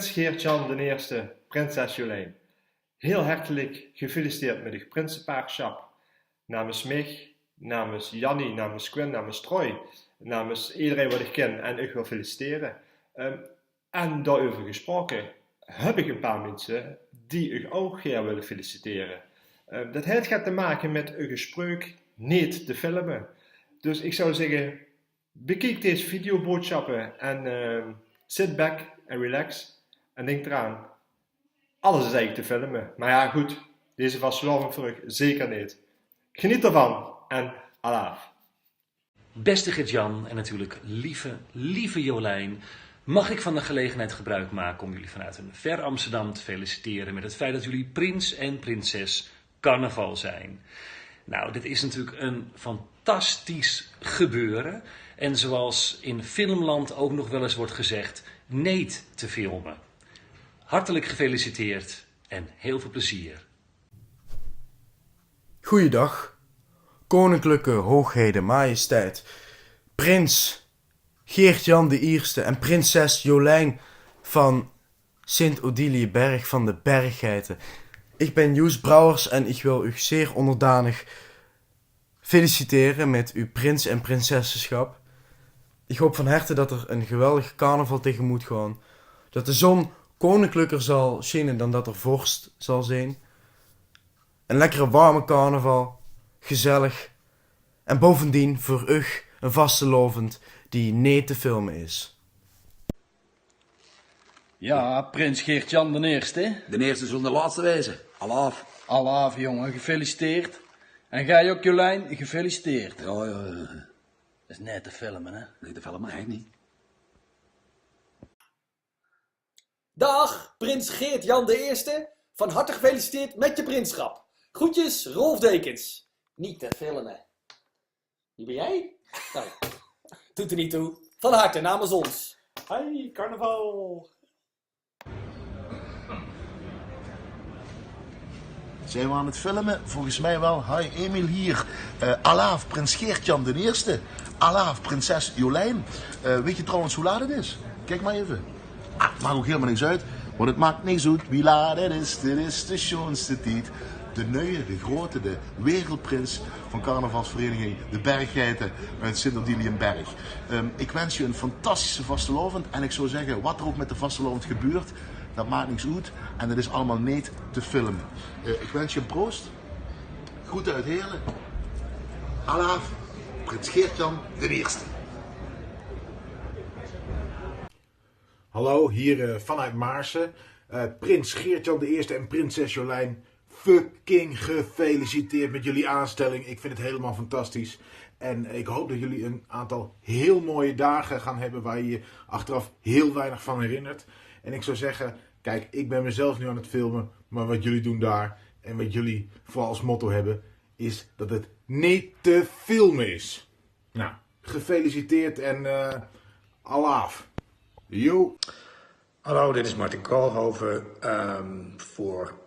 Prins Geert-Jan I, prinses Jolijn. Heel hartelijk gefeliciteerd met uw prinsenpaarschap. Namens mij, namens Jannie, namens Quinn, namens Troy, namens iedereen wat ik ken en ik wil feliciteren. En daarover gesproken heb ik een paar mensen die u ook graag willen feliciteren. Dat heeft te maken met een gesprek niet te filmen. Dus ik zou zeggen, bekijk deze videoboodschappen en sit back en relax. En denk eraan, alles is eigenlijk te filmen. Maar ja, goed, deze vastelovend voor u zeker niet. Geniet ervan en alaaf. Beste Gert-Jan en natuurlijk lieve Jolijn, mag ik van de gelegenheid gebruik maken om jullie vanuit een ver Amsterdam te feliciteren met het feit dat jullie prins en prinses carnaval zijn. Nou, dit is natuurlijk een fantastisch gebeuren en zoals in filmland ook nog wel eens wordt gezegd, niet te filmen. Hartelijk gefeliciteerd en heel veel plezier. Goeiedag, koninklijke hoogheden, majesteit, prins Geert-Jan I en prinses Jolijn van Sint-Odiliëberg van de Berggeiten. Ik ben Joes Brouwers en ik wil u zeer onderdanig feliciteren met uw prins- en prinsessenschap. Ik hoop van harte dat er een geweldig carnaval tegemoet gaat. Dat de zon koninklijker zal schijnen dan dat er vorst zal zijn. Een lekkere warme carnaval, gezellig. En bovendien voor u een vastelovend die niet te filmen is. Ja, prins Geert-Jan I. De eerste zullen de laatste wezen. Alaaf. Alaaf, jongen, gefeliciteerd. En jij ook, Jolijn, gefeliciteerd. Ja. Dat is net te filmen, hè? Nee, de film eigenlijk niet. Dag, prins Geert-Jan I. Van harte gefeliciteerd met je prinschap. Groetjes, Rolf Dekens. Niet te filmen. Wie ben jij? Nou, doet er niet toe. Van harte namens ons. Hi, carnaval. Zijn we aan het filmen? Volgens mij wel. Hi, Emiel hier. Alaaf, prins Geert-Jan I. Alaaf, prinses Jolijn. Weet je trouwens hoe laat het is? Kijk maar even. Maakt ook helemaal niks uit. Want het maakt niks uit wie laat het is. Dit is de schoonste tijd. De nieuwe, de grote, de wereldprins van carnavalsvereniging De Berggeiten uit Sint-Odiliënberg. Ik wens je een fantastische vastelovend. En ik zou zeggen, wat er ook met de vastelovend gebeurt, dat maakt niks uit. En dat is allemaal niet te filmen. Ik wens je een proost. Goed uit Heerlen. Alaaf, prins Geert-Jan I. Hallo, hier vanuit Maarsen. Prins Geert-Jan I en prinses Jolijn, fucking gefeliciteerd met jullie aanstelling. Ik vind het helemaal fantastisch. En ik hoop dat jullie een aantal heel mooie dagen gaan hebben waar je je achteraf heel weinig van herinnert. En ik zou zeggen, kijk, ik ben mezelf nu aan het filmen, maar wat jullie doen daar en wat jullie vooral als motto hebben, is dat het niet te filmen is. Nou, gefeliciteerd en alaaf. Yo. Hallo, dit is Martin Koolhoven voor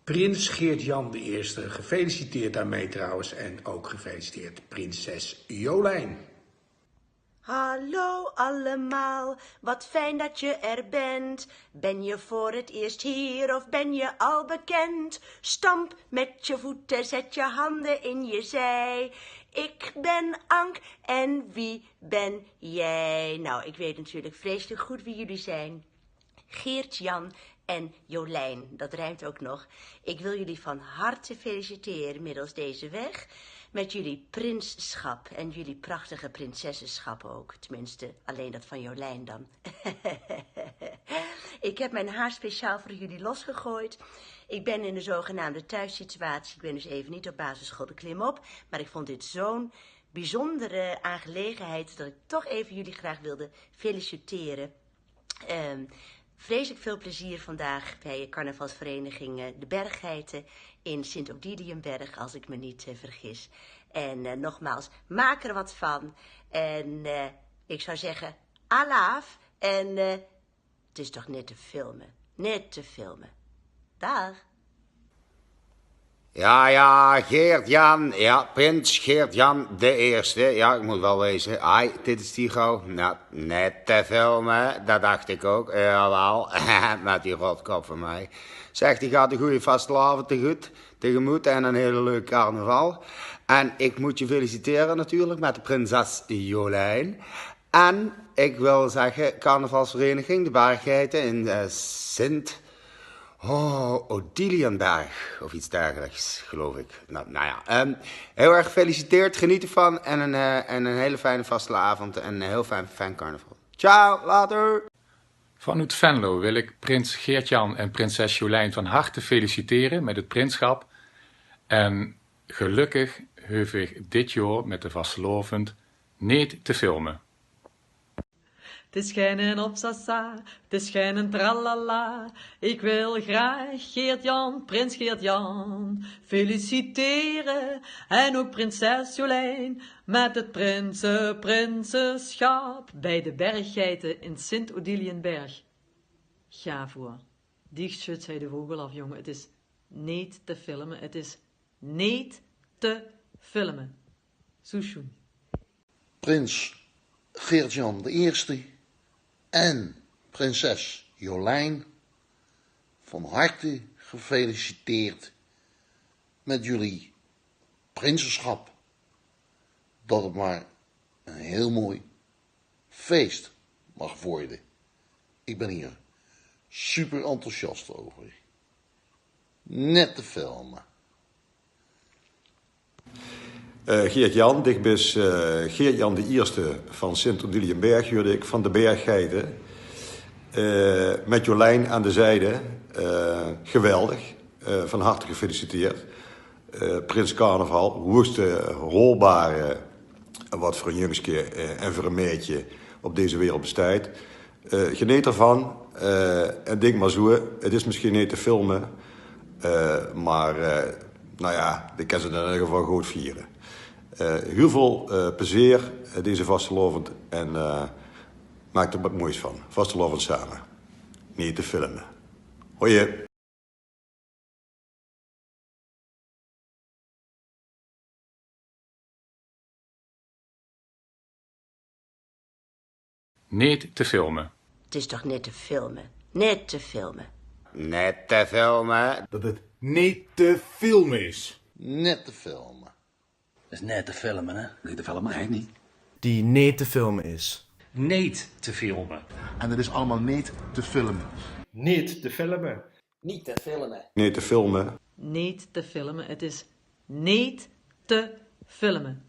prins Geert-Jan I. Gefeliciteerd daarmee trouwens en ook gefeliciteerd prinses Jolijn. Hallo allemaal, wat fijn dat je er bent. Ben je voor het eerst hier of ben je al bekend? Stamp met je voeten, zet je handen in je zij. Ik ben Ank en wie ben jij? Nou, ik weet natuurlijk vreselijk goed wie jullie zijn. Geert-Jan en Jolijn, dat rijmt ook nog. Ik wil jullie van harte feliciteren middels deze weg met jullie prinsschap en jullie prachtige prinsessenschap ook. Tenminste, alleen dat van Jolijn dan. Ik heb mijn haar speciaal voor jullie losgegooid. Ik ben in de zogenaamde thuissituatie. Ik ben dus even niet op basisschool de klimop, maar ik vond dit zo'n bijzondere aangelegenheid dat ik toch even jullie graag wilde feliciteren. Vreselijk veel plezier vandaag bij carnavalsvereniging De Berggeiten in Sint-Odiliënberg, als ik me niet vergis. En nogmaals, maak er wat van. En ik zou zeggen, alaaf. En het is toch net te filmen. Net te filmen. Dag. Ja, Geert-Jan. Ja, prins Geert-Jan de Eerste. Ja, ik moet wel wezen. Ai, dit is die gauw. Nou, net te filmen. Dat dacht ik ook. Jawel. Met die rotkop van mij. Zegt, die gaat een goede vastelavond tegemoet en een hele leuke carnaval. En ik moet je feliciteren natuurlijk met de prinses Jolijn. En ik wil zeggen, carnavalsvereniging De Berggeiten in Sint... Odiliënberg of iets dergelijks, geloof ik. Nou ja, heel erg gefeliciteerd, geniet ervan en een hele fijne vastelavond en een heel fijn carnaval. Ciao, later! Vanuit Venlo wil ik prins Geert-Jan en prinses Jolijn van harte feliciteren met het prinschap. En gelukkig hoef ik dit jaar met de vastelovend niet te filmen. Het is geen opsasa, het is geen tralala. Ik wil graag Geert-Jan, prins Geert-Jan, feliciteren. En ook prinses Jolijn met het prinsenschap bij de Berggeiten in Sint-Odiliënberg. Ga voor. Die schudt zij de vogel af, jongen. Het is niet te filmen. Het is niet te filmen. Soesjoen. Prins Geert-Jan de Eerste en prinses Jolijn, van harte gefeliciteerd met jullie prinsenschap. Dat het maar een heel mooi feest mag worden. Ik ben hier super enthousiast over. Net te filmen. Geert-Jan, dichtbij Geert-Jan de Eerste van Sint-Odiliënberg, hoorde ik, van de Berggeiten. Met Jolijn aan de zijde. Geweldig. Van harte gefeliciteerd. Prins Carnaval, woeste, rolbare, wat voor een jongske en voor een meidje op deze wereld bestaat. Geniet ervan. En denk maar zo, het is misschien niet te filmen, maar nou ja, ik kan ze in ieder geval goed vieren. Heel veel plezier deze vastelovend en maak er wat moois van. Vastelovend samen. Niet te filmen. Hoi. Niet te filmen. Het is toch net te filmen? Net te filmen. Net te filmen. Dat het niet te filmen is. Net te filmen. Dat is net te filmen, hè? Niet te filmen, hè? Niet. Die niet te filmen is. Niet te filmen. En dat is allemaal niet te filmen. Niet te filmen. Niet te filmen. Niet te filmen. Niet te filmen. Het is niet te filmen.